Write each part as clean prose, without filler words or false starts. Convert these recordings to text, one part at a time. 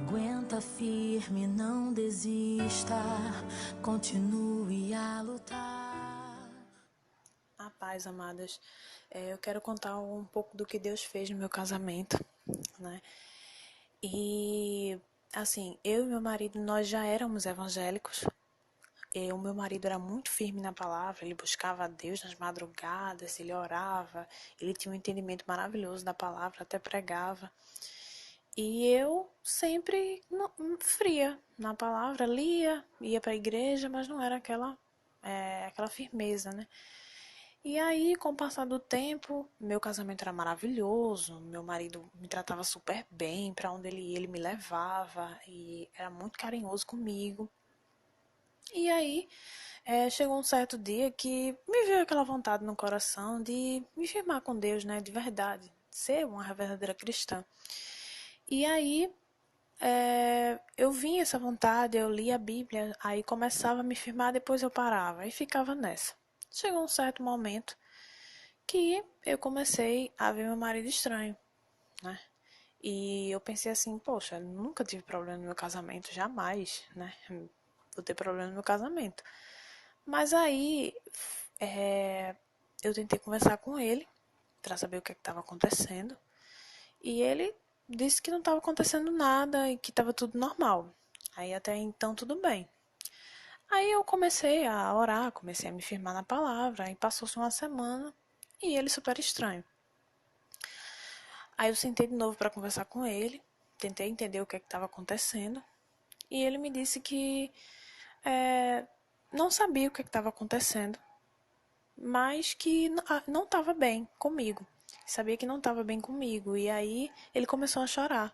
Aguenta firme, não desista, continue a lutar. A paz, amadas. Eu quero contar um pouco do que Deus fez no meu casamento, né? E, assim, eu e meu marido, nós já éramos evangélicos. O meu marido era muito firme na palavra, ele buscava a Deus nas madrugadas, ele orava, ele tinha um entendimento maravilhoso da palavra, até pregava. E eu sempre fria na palavra, lia, ia para a igreja, mas não era aquela firmeza, né? E aí, com o passar do tempo, meu casamento era maravilhoso, meu marido me tratava super bem, para onde ele ia, ele me levava e era muito carinhoso comigo. E aí, chegou um certo dia que me veio aquela vontade no coração de me firmar com Deus, né, de verdade, ser uma verdadeira cristã. E aí, eu vinha essa vontade, eu lia a Bíblia, aí começava a me firmar, depois eu parava e ficava nessa. Chegou um certo momento que eu comecei a ver meu marido estranho, né? E eu pensei assim, poxa, nunca tive problema no meu casamento, jamais, né? Vou ter problema no meu casamento. Mas aí eu tentei conversar com ele para saber o que estava acontecendo. E ele disse que não estava acontecendo nada e que estava tudo normal. Aí até então tudo bem. Aí eu comecei a orar, comecei a me firmar na palavra, aí passou-se uma semana e ele super estranho. Aí eu sentei de novo para conversar com ele, tentei entender o que estava acontecendo e ele me disse que não sabia o que estava acontecendo, mas que não estava bem comigo. Sabia que não estava bem comigo e aí ele começou a chorar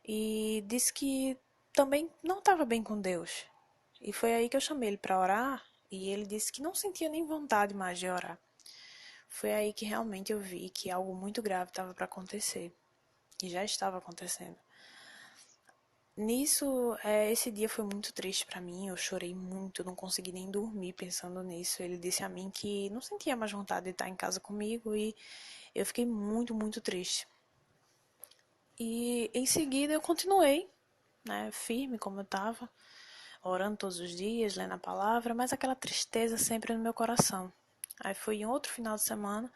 e disse que também não estava bem com Deus. E foi aí que eu chamei ele para orar e ele disse que não sentia nem vontade mais de orar. Foi aí que realmente eu vi que algo muito grave estava para acontecer e já estava acontecendo. Nisso, esse dia foi muito triste para mim, eu chorei muito, não consegui nem dormir pensando nisso. Ele disse a mim que não sentia mais vontade de estar em casa comigo e eu fiquei muito, muito triste. E em seguida eu continuei, né, firme como eu estava, orando todos os dias, lendo a palavra, mas aquela tristeza sempre no meu coração. Aí foi em outro final de semana,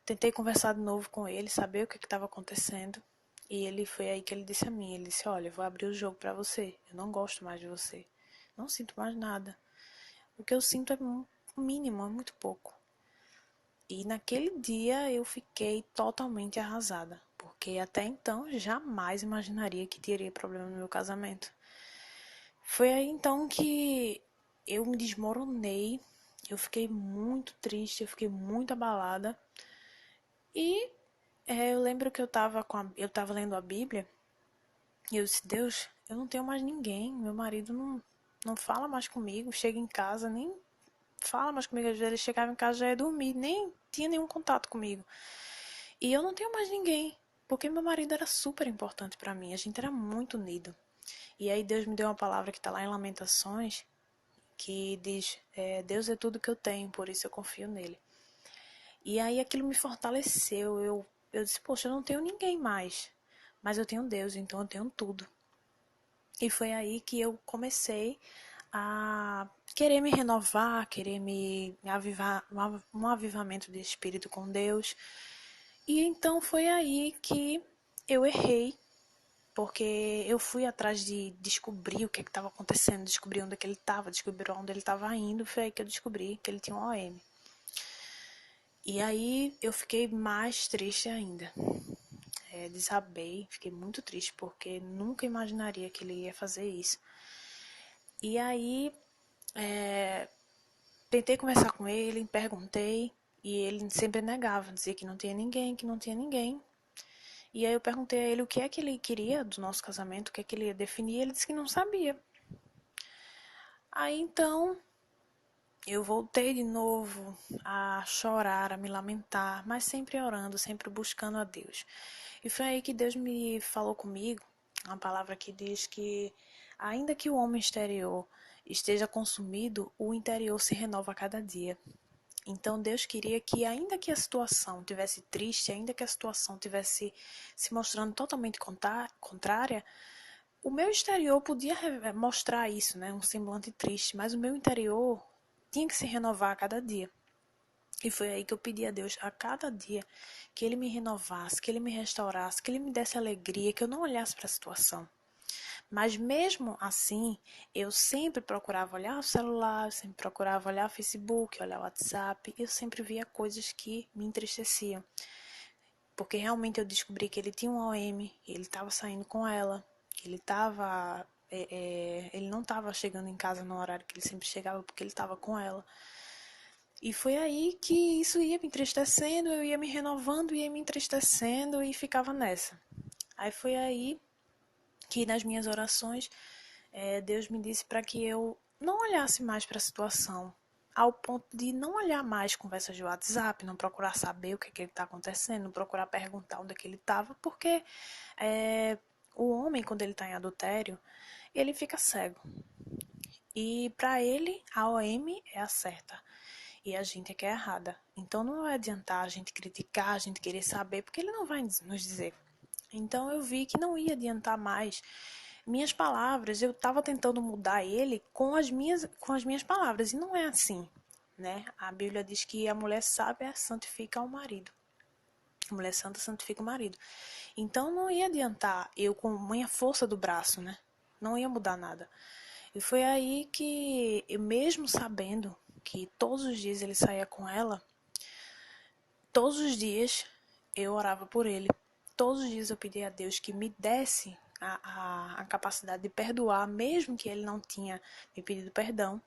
tentei conversar de novo com ele, saber o que estava acontecendo. E ele foi aí que ele disse a mim, ele disse, olha, eu vou abrir o jogo para você, eu não gosto mais de você, não sinto mais nada. O que eu sinto é mínimo, é muito pouco. E naquele dia eu fiquei totalmente arrasada, porque até então jamais imaginaria que teria problema no meu casamento. Foi aí então que eu me desmoronei, eu fiquei muito triste, eu fiquei muito abalada. E eu lembro que eu tava lendo a Bíblia e eu disse, Deus, eu não tenho mais ninguém, meu marido não fala mais comigo, chega em casa, nem fala mais comigo, às vezes ele chegava em casa já ia dormir, nem tinha nenhum contato comigo. E eu não tenho mais ninguém, porque meu marido era super importante para mim, a gente era muito unido. E aí Deus me deu uma palavra que está lá em Lamentações, que diz, Deus é tudo que eu tenho, por isso eu confio nele. E aí aquilo me fortaleceu, eu disse, poxa, eu não tenho ninguém mais, mas eu tenho Deus, então eu tenho tudo. E foi aí que eu comecei a querer me renovar, querer me avivar, um avivamento de espírito com Deus. E então foi aí que eu errei, porque eu fui atrás de descobrir o que estava acontecendo, descobrir onde é que ele estava, descobrir onde ele estava indo. Foi aí que eu descobri que ele tinha um OM. E aí eu fiquei mais triste ainda. Desabei, fiquei muito triste, porque nunca imaginaria que ele ia fazer isso. E aí tentei conversar com ele, perguntei, e ele sempre negava, dizia que não tinha ninguém, que não tinha ninguém. E aí eu perguntei a ele o que é que ele queria do nosso casamento, o que é que ele ia definir, e ele disse que não sabia. Aí então eu voltei de novo a chorar, a me lamentar, mas sempre orando, sempre buscando a Deus. E foi aí que Deus me falou comigo, uma palavra que diz que ainda que o homem exterior esteja consumido, o interior se renova a cada dia. Então Deus queria que, ainda que a situação tivesse triste, ainda que a situação tivesse se mostrando totalmente contrária, O meu exterior podia mostrar isso, né? Um semblante triste, mas o meu interior tinha que se renovar a cada dia. E foi aí que eu pedi a Deus a cada dia que Ele me renovasse, que Ele me restaurasse, que Ele me desse alegria, que eu não olhasse para a situação. Mas mesmo assim, eu sempre procurava olhar o celular, eu sempre procurava olhar o Facebook, olhar o WhatsApp, eu sempre via coisas que me entristeciam. Porque realmente eu descobri que ele tinha um OM, ele estava saindo com ela, ele estava. Ele não estava chegando em casa no horário que ele sempre chegava, porque ele estava com ela. E foi aí que isso ia me entristecendo, eu ia me renovando, ia me entristecendo e ficava nessa. Aí foi aí que nas minhas orações Deus me disse para que eu não olhasse mais para a situação, ao ponto de não olhar mais conversas de WhatsApp, não procurar saber o que ele está acontecendo, não procurar perguntar onde é que ele estava, porque o homem, quando ele está em adultério, ele fica cego. E para ele, a OM é a certa. E a gente é que é errada. Então não vai adiantar a gente criticar, a gente querer saber, porque ele não vai nos dizer. Então eu vi que não ia adiantar mais minhas palavras. Eu estava tentando mudar ele com as minhas palavras. E não é assim, né? A Bíblia diz que a mulher sábia santifica o marido. A mulher santa santifica o marido. Então não ia adiantar eu com minha força do braço, né? Não ia mudar nada. E foi aí que, eu mesmo sabendo que todos os dias ele saía com ela, todos os dias eu orava por ele. Todos os dias eu pedia a Deus que me desse a capacidade de perdoar, mesmo que ele não tinha me pedido perdão,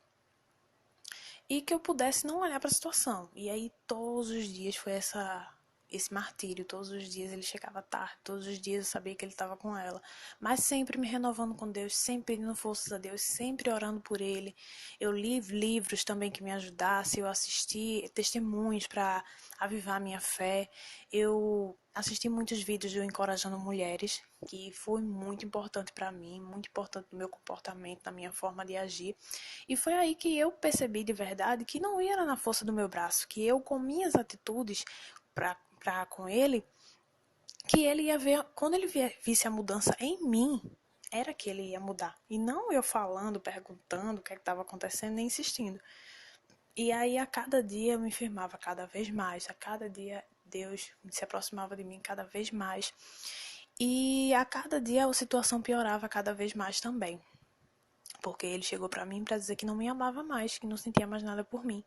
e que eu pudesse não olhar para a situação. E aí todos os dias foi esse martírio, todos os dias ele chegava tarde, todos os dias eu sabia que ele estava com ela, mas sempre me renovando com Deus, sempre pedindo forças a Deus, sempre orando por ele. Eu li livros também que me ajudassem, eu assisti testemunhos para avivar a minha fé, eu assisti muitos vídeos do Encorajando Mulheres, que foi muito importante para mim, muito importante no meu comportamento, na minha forma de agir. E foi aí que eu percebi de verdade que não era na força do meu braço, que eu com minhas atitudes para com ele, que ele ia ver, quando ele visse a mudança em mim, era que ele ia mudar. E não eu falando, perguntando o que estava acontecendo, nem insistindo. E aí a cada dia eu me firmava cada vez mais, a cada dia Deus se aproximava de mim cada vez mais. E a cada dia a situação piorava cada vez mais também. Porque ele chegou para mim para dizer que não me amava mais, que não sentia mais nada por mim.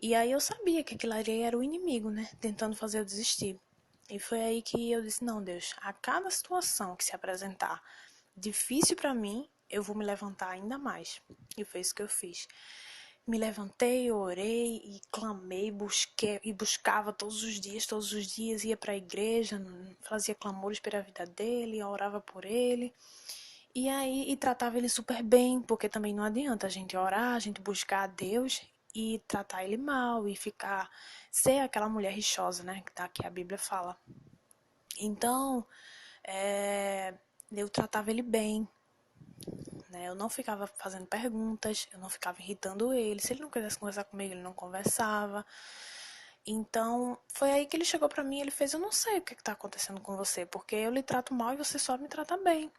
E aí eu sabia que aquilo ali era o inimigo, né? Tentando fazer eu desistir. E foi aí que eu disse: não, Deus, a cada situação que se apresentar difícil para mim, eu vou me levantar ainda mais. E foi isso que eu fiz. Me levantei, orei e clamei, busquei e buscava todos os dias ia para a igreja, fazia clamores pela vida dele, orava por ele. E aí, e tratava ele super bem, porque também não adianta a gente orar, a gente buscar a Deus e tratar ele mal e ficar, ser aquela mulher rixosa, né, que a Bíblia fala. Então, eu tratava ele bem, né, eu não ficava fazendo perguntas, eu não ficava irritando ele, se ele não quisesse conversar comigo, ele não conversava. Então, foi aí que ele chegou pra mim e ele fez: eu não sei o que tá acontecendo com você, porque eu lhe trato mal e você só me trata bem.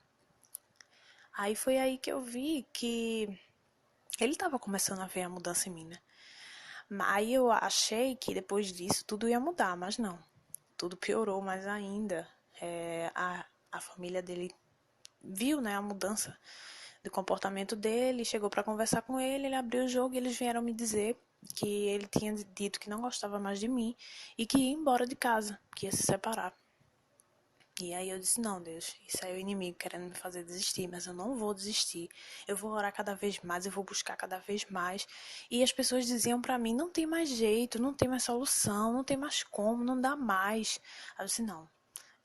Aí foi aí que eu vi que ele estava começando a ver a mudança em mim, né? Aí eu achei que depois disso tudo ia mudar, mas não. Tudo piorou mais ainda. A família dele viu, né, a mudança do comportamento dele, chegou para conversar com ele, ele abriu o jogo e eles vieram me dizer que ele tinha dito que não gostava mais de mim e que ia embora de casa, que ia se separar. E aí eu disse: não, Deus, isso aí é o inimigo querendo me fazer desistir, mas eu não vou desistir. Eu vou orar cada vez mais, eu vou buscar cada vez mais. E as pessoas diziam pra mim: não tem mais jeito, não tem mais solução, não tem mais como, não dá mais. Aí eu disse: não,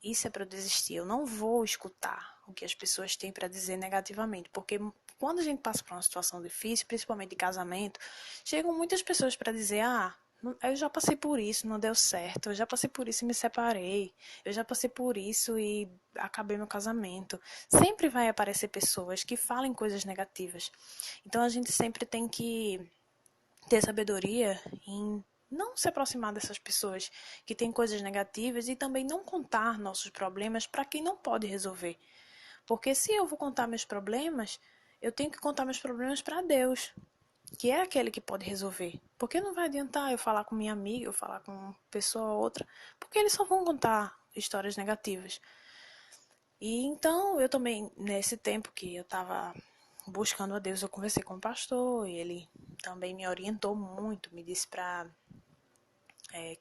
isso é pra eu desistir. Eu não vou escutar o que as pessoas têm pra dizer negativamente, porque quando a gente passa por uma situação difícil, principalmente de casamento, chegam muitas pessoas pra dizer: ah, eu já passei por isso, não deu certo. Eu já passei por isso e me separei. Eu já passei por isso e acabei meu casamento. Sempre vai aparecer pessoas que falem coisas negativas. Então a gente sempre tem que ter sabedoria em não se aproximar dessas pessoas que têm coisas negativas e também não contar nossos problemas para quem não pode resolver. Porque se eu vou contar meus problemas, eu tenho que contar meus problemas para Deus, que é aquele que pode resolver. Porque não vai adiantar eu falar com minha amiga, eu falar com uma pessoa ou outra, porque eles só vão contar histórias negativas. E então eu também, nesse tempo que eu estava buscando a Deus, eu conversei com o pastor e ele também me orientou muito, me disse para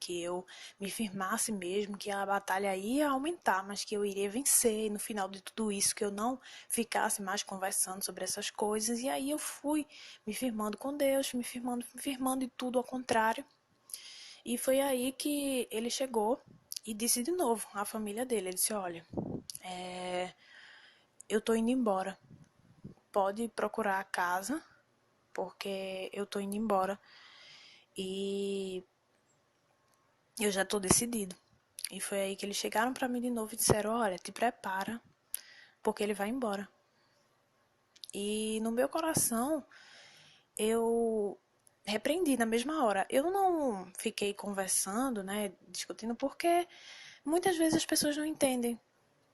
que eu me firmasse mesmo, que a batalha ia aumentar, mas que eu iria vencer. E no final de tudo isso, que eu não ficasse mais conversando sobre essas coisas. E aí eu fui me firmando com Deus, me firmando e tudo ao contrário. E foi aí que ele chegou e disse de novo à família dele. Ele disse, olha, eu tô indo embora. Pode procurar a casa, porque eu tô indo embora. E eu já tô decidido. E foi aí que eles chegaram para mim de novo e disseram, olha, te prepara, porque ele vai embora. E no meu coração, eu repreendi na mesma hora. Eu não fiquei conversando, né, discutindo, porque muitas vezes as pessoas não entendem,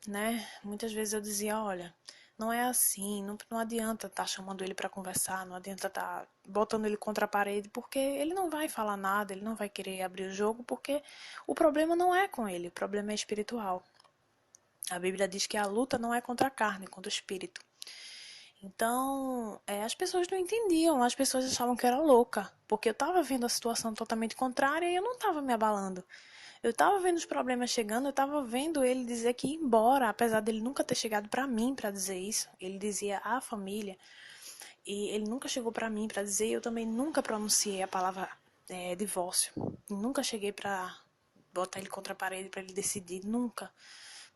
né? Muitas vezes eu dizia, olha, não é assim, não adianta estar chamando ele para conversar, não adianta estar botando ele contra a parede, porque ele não vai falar nada, ele não vai querer abrir o jogo, porque o problema não é com ele, o problema é espiritual. A Bíblia diz que a luta não é contra a carne, é contra o espírito. Então, as pessoas não entendiam, as pessoas achavam que eu era louca, porque eu estava vendo a situação totalmente contrária e eu não estava me abalando. Eu estava vendo os problemas chegando, eu estava vendo ele dizer que ia embora, apesar dele nunca ter chegado para mim para dizer isso. Ele dizia à família, e ele nunca chegou para mim para dizer, eu também nunca pronunciei a palavra divórcio. Nunca cheguei para botar ele contra a parede para ele decidir, nunca.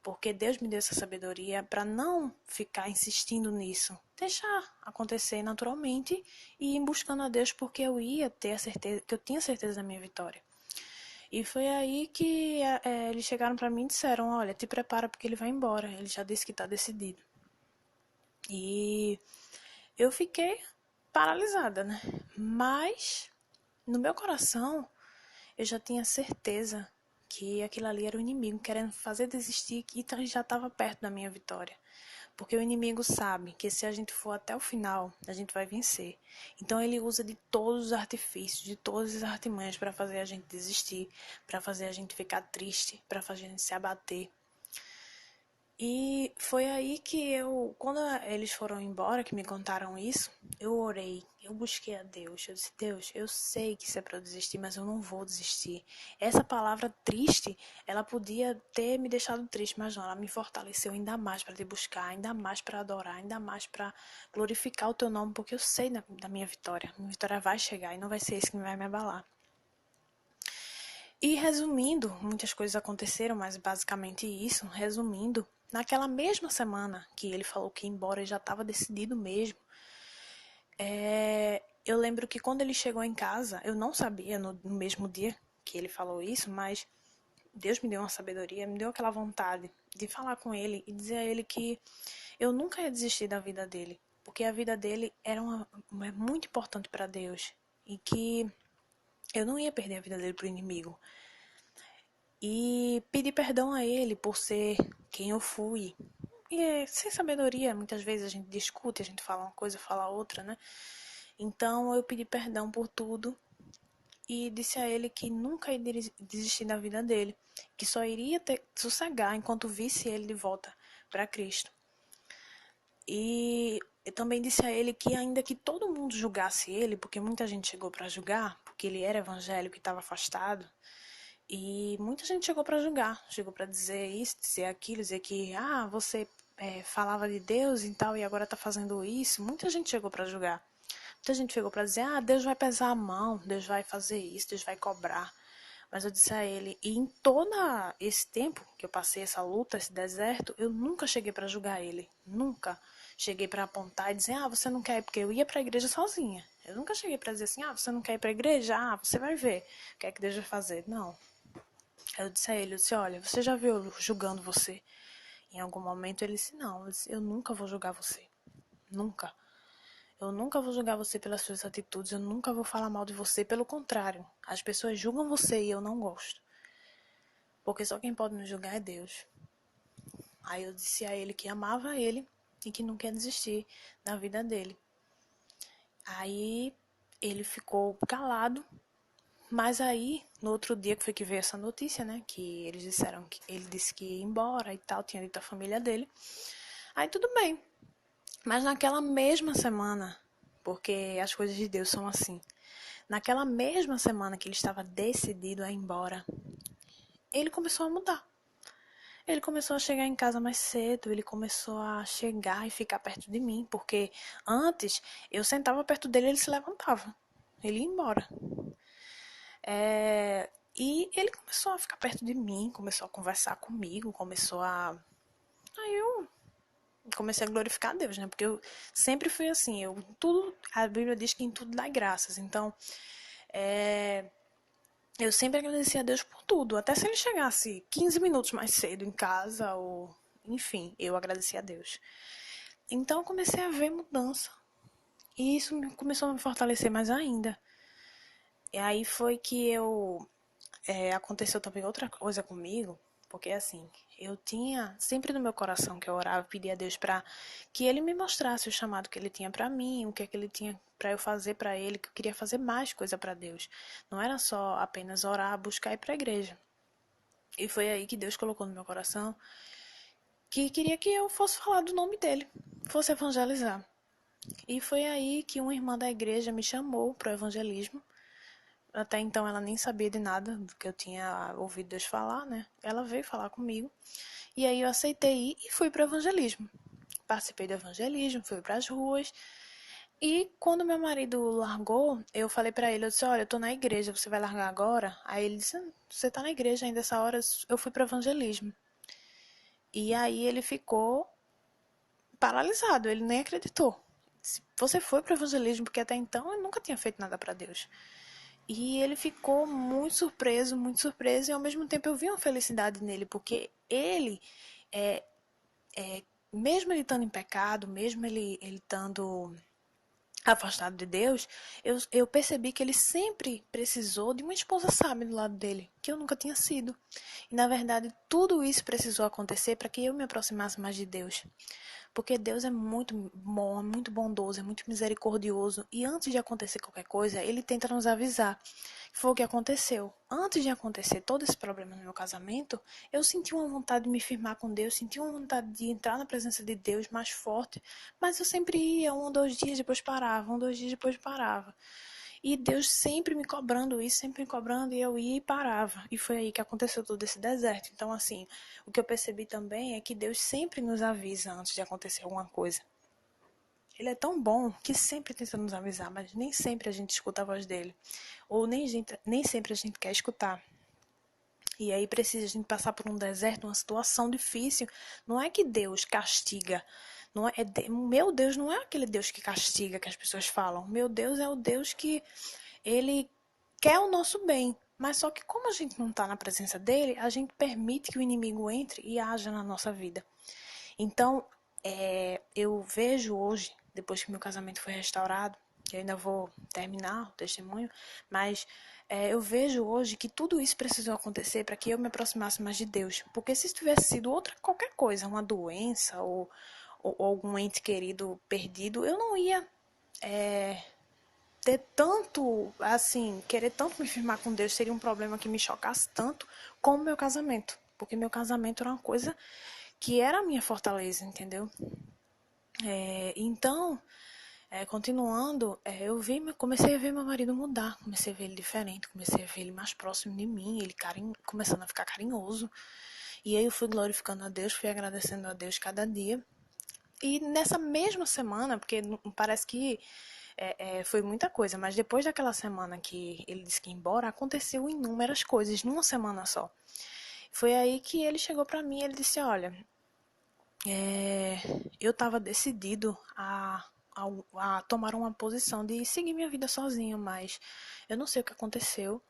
Porque Deus me deu essa sabedoria para não ficar insistindo nisso, deixar acontecer naturalmente e ir buscando a Deus, porque eu ia ter a certeza, que eu tinha certeza da minha vitória. E foi aí que eles chegaram para mim e disseram, olha, te prepara porque ele vai embora, ele já disse que está decidido. E eu fiquei paralisada, né? Mas no meu coração eu já tinha certeza que aquilo ali era o inimigo querendo fazer desistir e já estava perto da minha vitória. Porque o inimigo sabe que se a gente for até o final, a gente vai vencer. Então ele usa de todos os artifícios, de todas as artimanhas para fazer a gente desistir, para fazer a gente ficar triste, para fazer a gente se abater. E foi aí que quando eles foram embora, que me contaram isso, eu orei, eu busquei a Deus. Eu disse, Deus, eu sei que isso é para eu desistir, mas eu não vou desistir. Essa palavra triste, ela podia ter me deixado triste, mas não, ela me fortaleceu ainda mais para te buscar, ainda mais para adorar, ainda mais para glorificar o teu nome, porque eu sei da minha vitória. Minha vitória vai chegar e não vai ser isso que vai me abalar. E resumindo, muitas coisas aconteceram, mas basicamente isso, resumindo, naquela mesma semana que ele falou que ia embora, já estava decidido mesmo. Eu lembro que quando ele chegou em casa, eu não sabia no mesmo dia que ele falou isso, mas Deus me deu uma sabedoria, me deu aquela vontade de falar com ele e dizer a ele que eu nunca ia desistir da vida dele, porque a vida dele era muito importante para Deus e que eu não ia perder a vida dele para o inimigo. E pedir perdão a ele por ser quem eu fui. E sem sabedoria, muitas vezes a gente discute, a gente fala uma coisa, fala outra, né? Então eu pedi perdão por tudo e disse a ele que nunca ia desistir da vida dele, que só iria sossegar enquanto visse ele de volta para Cristo. E eu também disse a ele que ainda que todo mundo julgasse ele, porque muita gente chegou para julgar, porque ele era evangélico e estava afastado, e muita gente chegou para julgar, chegou para dizer isso, dizer aquilo, dizer que você falava de Deus e tal e agora está fazendo isso. Muita gente chegou para julgar. Muita gente chegou para dizer, Deus vai pesar a mão, Deus vai fazer isso, Deus vai cobrar. Mas eu disse a ele, e em todo esse tempo que eu passei essa luta, esse deserto, eu nunca cheguei para julgar ele. Nunca cheguei para apontar e dizer, você não quer ir, porque eu ia para a igreja sozinha. Eu nunca cheguei para dizer assim, você não quer ir para a igreja? Você vai ver o que é que Deus vai fazer. Não. Eu disse a ele, eu disse, olha, você já viu eu julgando você? Em algum momento ele disse, não, eu disse, eu nunca vou julgar você. Nunca. Eu nunca vou julgar você pelas suas atitudes, eu nunca vou falar mal de você, pelo contrário. As pessoas julgam você e eu não gosto. Porque só quem pode nos julgar é Deus. Aí eu disse a ele que amava ele e que não quer desistir da vida dele. Aí ele ficou calado, mas aí, no outro dia que foi que veio essa notícia, né, que eles disseram que ele disse que ia embora e tal, tinha dito a família dele. Aí tudo bem. Mas naquela mesma semana, porque as coisas de Deus são assim, naquela mesma semana que ele estava decidido a ir embora, ele começou a mudar. Ele começou a chegar em casa mais cedo, ele começou a chegar e ficar perto de mim, porque antes eu sentava perto dele e ele se levantava. Ele ia embora. E ele começou a ficar perto de mim, começou a conversar comigo, começou a. Aí eu comecei a glorificar a Deus, né? Porque eu sempre fui assim, a Bíblia diz que em tudo dá graças. Então, eu sempre agradeci a Deus por tudo. Até se ele chegasse 15 minutos mais cedo em casa, ou enfim, eu agradeci a Deus. Então eu comecei a ver mudança. E isso começou a me fortalecer mais ainda. E aí foi que aconteceu também outra coisa comigo, porque assim, eu tinha sempre no meu coração que eu orava e pedia a Deus para que ele me mostrasse o chamado que ele tinha para mim, o que é que ele tinha para eu fazer para ele, que eu queria fazer mais coisa para Deus. Não era só apenas orar, buscar e ir para a igreja. E foi aí que Deus colocou no meu coração que queria que eu fosse falar do nome dele, fosse evangelizar. E foi aí que uma irmã da igreja me chamou para o evangelismo. Até então ela nem sabia de nada do que eu tinha ouvido Deus falar, né? Ela veio falar comigo. E aí eu aceitei ir e fui para o evangelismo. Participei do evangelismo, fui para as ruas. E quando meu marido largou, eu falei para ele, eu disse, olha, eu tô na igreja, você vai largar agora? Aí ele disse, você tá na igreja ainda essa hora? Eu fui para o evangelismo. E aí ele ficou paralisado, ele nem acreditou. Disse, você foi para o evangelismo, porque até então eu nunca tinha feito nada para Deus. E ele ficou muito surpreso, e ao mesmo tempo eu vi uma felicidade nele, porque ele, é, mesmo ele estando em pecado, mesmo ele estando afastado de Deus, eu percebi que ele sempre precisou de uma esposa sábia do lado dele, que eu nunca tinha sido. E na verdade, tudo isso precisou acontecer para que eu me aproximasse mais de Deus. Porque Deus é muito bom, é muito bondoso, é muito misericordioso. E antes de acontecer qualquer coisa, Ele tenta nos avisar. Foi o que aconteceu. Antes de acontecer todo esse problema no meu casamento, eu senti uma vontade de me firmar com Deus, senti uma vontade de entrar na presença de Deus mais forte. Mas eu sempre ia, 1 ou 2 dias, depois parava, 1 ou 2 dias, depois parava. E Deus sempre me cobrando isso, sempre me cobrando, e eu ia e parava. E foi aí que aconteceu todo esse deserto. Então, assim, o que eu percebi também é que Deus sempre nos avisa antes de acontecer alguma coisa. Ele é tão bom que sempre tenta nos avisar, mas nem sempre a gente escuta a voz dele. Ou nem sempre a gente quer escutar. E aí precisa a gente passar por um deserto, uma situação difícil. Não é que Deus castiga. Não é, meu Deus não é aquele Deus que castiga que as pessoas falam. Meu Deus é o Deus que ele quer o nosso bem. Mas só que como a gente não está na presença dele, a gente permite que o inimigo entre e haja na nossa vida. Então, eu vejo hoje, depois que meu casamento foi restaurado, eu ainda vou terminar o testemunho, mas eu vejo hoje que tudo isso precisou acontecer para que eu me aproximasse mais de Deus. Porque se tivesse sido qualquer coisa, uma doença ou algum ente querido perdido, eu não ia ter tanto, assim, querer tanto me firmar com Deus seria um problema que me chocasse tanto como meu casamento. Porque meu casamento era uma coisa que era a minha fortaleza, entendeu? Então, continuando, comecei a ver meu marido mudar, comecei a ver ele diferente, comecei a ver ele mais próximo de mim, ele começando a ficar carinhoso. E aí eu fui glorificando a Deus, fui agradecendo a Deus cada dia. E nessa mesma semana, porque parece que foi muita coisa, mas depois daquela semana que ele disse que ia embora, aconteceu inúmeras coisas numa semana só. Foi aí que ele chegou pra mim e ele disse, olha, eu estava decidido a tomar uma posição de seguir minha vida sozinho, mas eu não sei o que aconteceu.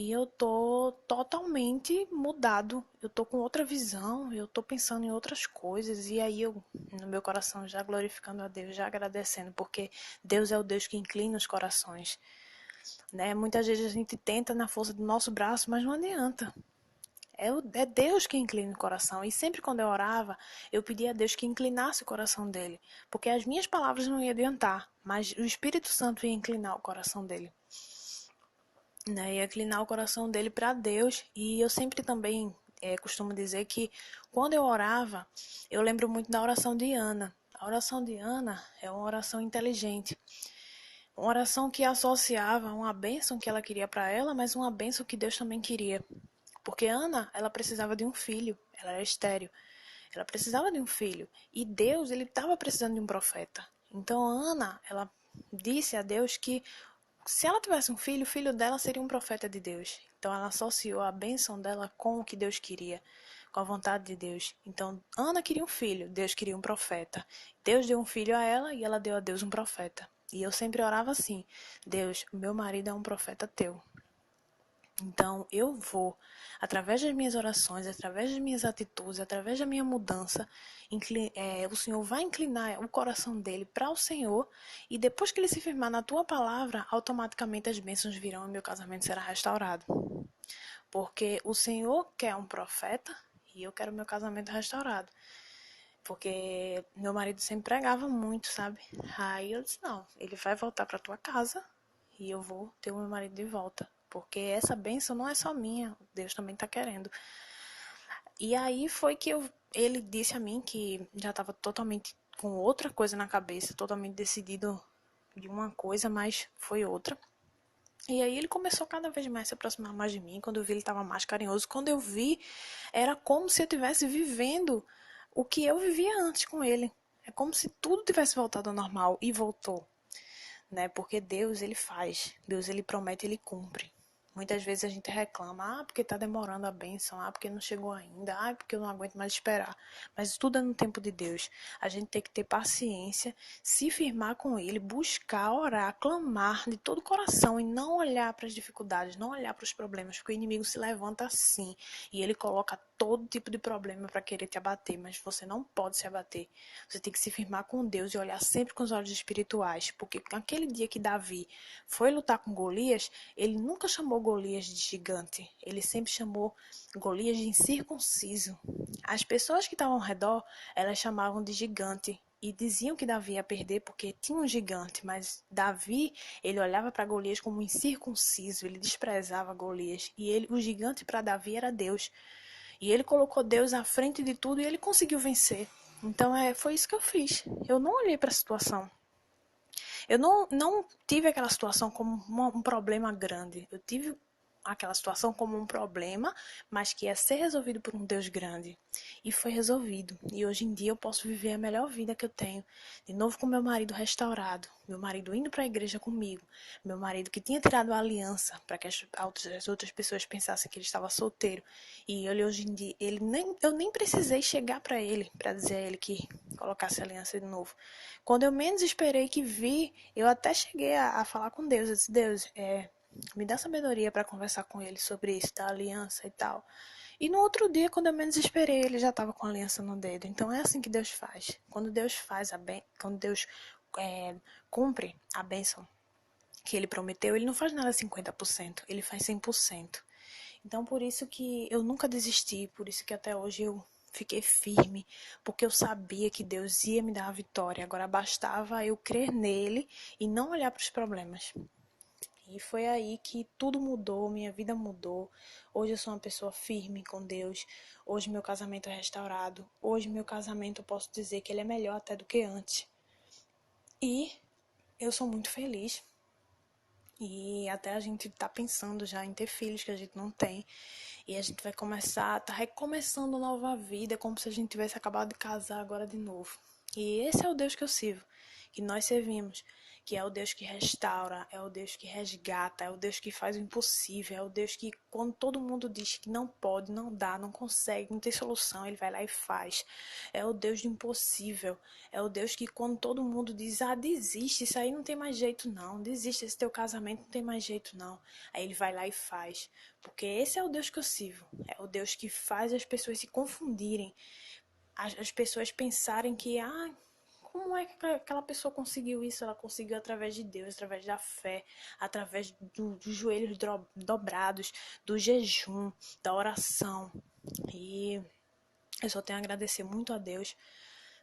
E eu tô totalmente mudado. Eu tô com outra visão, eu tô pensando em outras coisas. E aí eu, no meu coração, já glorificando a Deus, já agradecendo, porque Deus é o Deus que inclina os corações. Né? Muitas vezes a gente tenta na força do nosso braço, mas não adianta. É Deus que inclina o coração. E sempre quando eu orava, eu pedia a Deus que inclinasse o coração dele. Porque as minhas palavras não iam adiantar, mas o Espírito Santo ia inclinar o coração dele. Né? Ia inclinar o coração dele para Deus. E eu sempre também costumo dizer que quando eu orava, eu lembro muito da oração de Ana. A oração de Ana é uma oração inteligente. Uma oração que associava uma bênção que ela queria para ela, mas uma bênção que Deus também queria. Porque Ana, ela precisava de um filho, ela era estéril. Ela precisava de um filho. E Deus, ele estava precisando de um profeta. Então Ana, ela disse a Deus que se ela tivesse um filho, o filho dela seria um profeta de Deus. Então ela associou a bênção dela com o que Deus queria, com a vontade de Deus. Então Ana queria um filho, Deus queria um profeta. Deus deu um filho a ela e ela deu a Deus um profeta. E eu sempre orava assim: Deus, meu marido é um profeta teu. Então, eu vou, através das minhas orações, através das minhas atitudes, através da minha mudança, o Senhor vai inclinar o coração dele para o Senhor, e depois que ele se firmar na tua palavra, automaticamente as bênçãos virão e meu casamento será restaurado. Porque o Senhor quer um profeta e eu quero meu casamento restaurado. Porque meu marido sempre pregava muito, sabe? Aí eu disse: não, ele vai voltar para tua casa e eu vou ter o meu marido de volta. Porque essa bênção não é só minha, Deus também está querendo. E aí foi que ele disse a mim que já estava totalmente com outra coisa na cabeça, totalmente decidido de uma coisa, mas foi outra. E aí ele começou cada vez mais a se aproximar mais de mim. Quando eu vi, ele estava mais carinhoso. Quando eu vi, era como se eu estivesse vivendo o que eu vivia antes com ele. É como se tudo tivesse voltado ao normal, e voltou, né? Porque Deus, ele faz. Deus, ele promete, ele cumpre. Muitas vezes a gente reclama: porque está demorando a bênção, porque não chegou ainda, porque eu não aguento mais esperar. Mas tudo é no tempo de Deus. A gente tem que ter paciência, se firmar com ele, buscar, orar, clamar de todo o coração e não olhar para as dificuldades, não olhar para os problemas, porque o inimigo se levanta assim e ele coloca todo tipo de problema para querer te abater, mas você não pode se abater. Você tem que se firmar com Deus e olhar sempre com os olhos espirituais, porque naquele dia que Davi foi lutar com Golias, ele nunca chamou Golias de gigante, ele sempre chamou Golias de incircunciso. As pessoas que estavam ao redor, elas chamavam de gigante e diziam que Davi ia perder porque tinha um gigante, mas Davi, ele olhava para Golias como incircunciso, ele desprezava Golias, e o gigante para Davi era Deus. E ele colocou Deus à frente de tudo e ele conseguiu vencer. Então foi isso que eu fiz. Eu não olhei para a situação. Eu não tive aquela situação como um problema grande. Eu tive aquela situação como um problema, mas que ia ser resolvido por um Deus grande. E foi resolvido. E hoje em dia eu posso viver a melhor vida que eu tenho. De novo com meu marido restaurado, meu marido indo para a igreja comigo, meu marido que tinha tirado a aliança para que as outras pessoas pensassem que ele estava solteiro. E ele hoje em dia, eu nem precisei chegar para ele para dizer a ele que colocasse a aliança de novo. Quando eu menos esperei que vi, eu até cheguei a falar com Deus. Eu disse: Deus, me dá sabedoria para conversar com ele sobre isso, da aliança e tal. E no outro dia, quando eu menos esperei, ele já estava com a aliança no dedo. Então é assim que Deus faz. Quando Deus faz quando Deus cumpre a bênção que ele prometeu, ele não faz nada 50%, ele faz 100%. Então por isso que eu nunca desisti, por isso que até hoje eu fiquei firme, porque eu sabia que Deus ia me dar a vitória. Agora bastava eu crer nele e não olhar para os problemas. E foi aí que tudo mudou, minha vida mudou. Hoje eu sou uma pessoa firme com Deus. Hoje meu casamento é restaurado. Hoje meu casamento eu posso dizer que ele é melhor até do que antes. E eu sou muito feliz. E até a gente tá pensando já em ter filhos que a gente não tem. E a gente vai começar, tá recomeçando nova vida, como se a gente tivesse acabado de casar agora de novo. E esse é o Deus que eu sirvo, que nós servimos, que é o Deus que restaura, é o Deus que resgata, é o Deus que faz o impossível, é o Deus que, quando todo mundo diz que não pode, não dá, não consegue, não tem solução, ele vai lá e faz. É o Deus do impossível, é o Deus que, quando todo mundo diz: desiste, isso aí não tem mais jeito não, desiste, esse teu casamento não tem mais jeito não, aí ele vai lá e faz. Porque esse é o Deus que eu sirvo, é o Deus que faz as pessoas se confundirem, as pessoas pensarem que, como é que aquela pessoa conseguiu isso? Ela conseguiu através de Deus, através da fé, através dos joelhos dobrados, do jejum, da oração. E eu só tenho a agradecer muito a Deus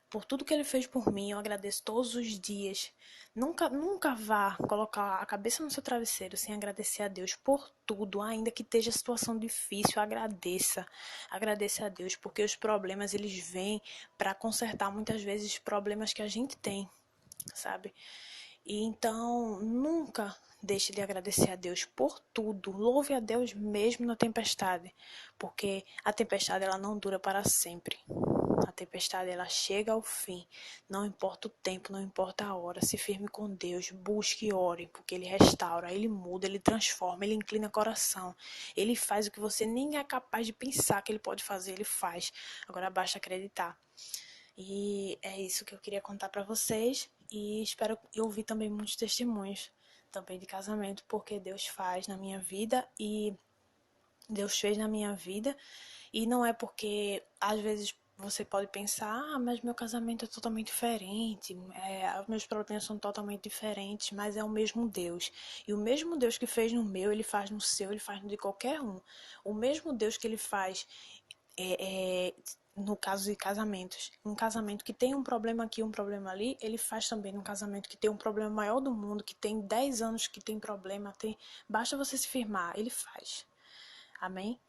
por tudo que Ele fez por mim. Eu agradeço todos os dias. Nunca vá colocar a cabeça no seu travesseiro sem agradecer a Deus por tudo, ainda que esteja a situação difícil. Agradeça, agradeça a Deus, porque os problemas eles vêm para consertar muitas vezes problemas que a gente tem, sabe? E então, nunca deixe de agradecer a Deus por tudo. Louve a Deus mesmo na tempestade, porque a tempestade ela não dura para sempre. A tempestade ela chega ao fim. Não importa o tempo, não importa a hora. Se firme com Deus, busque e ore, porque Ele restaura, Ele muda, Ele transforma, Ele inclina o coração. Ele faz o que você nem é capaz de pensar que Ele pode fazer, Ele faz. Agora basta acreditar. E é isso que eu queria contar para vocês e espero ouvir também muitos testemunhos também de casamento, porque Deus faz na minha vida e Deus fez na minha vida e não é porque às vezes você pode pensar, mas meu casamento é totalmente diferente, meus problemas são totalmente diferentes, mas é o mesmo Deus. E o mesmo Deus que fez no meu, Ele faz no seu, Ele faz no de qualquer um. O mesmo Deus que Ele faz no caso de casamentos. Um casamento que tem um problema aqui, um problema ali, ele faz também num casamento que tem um problema maior do mundo, que tem 10 anos que tem problema, basta você se firmar, ele faz. Amém?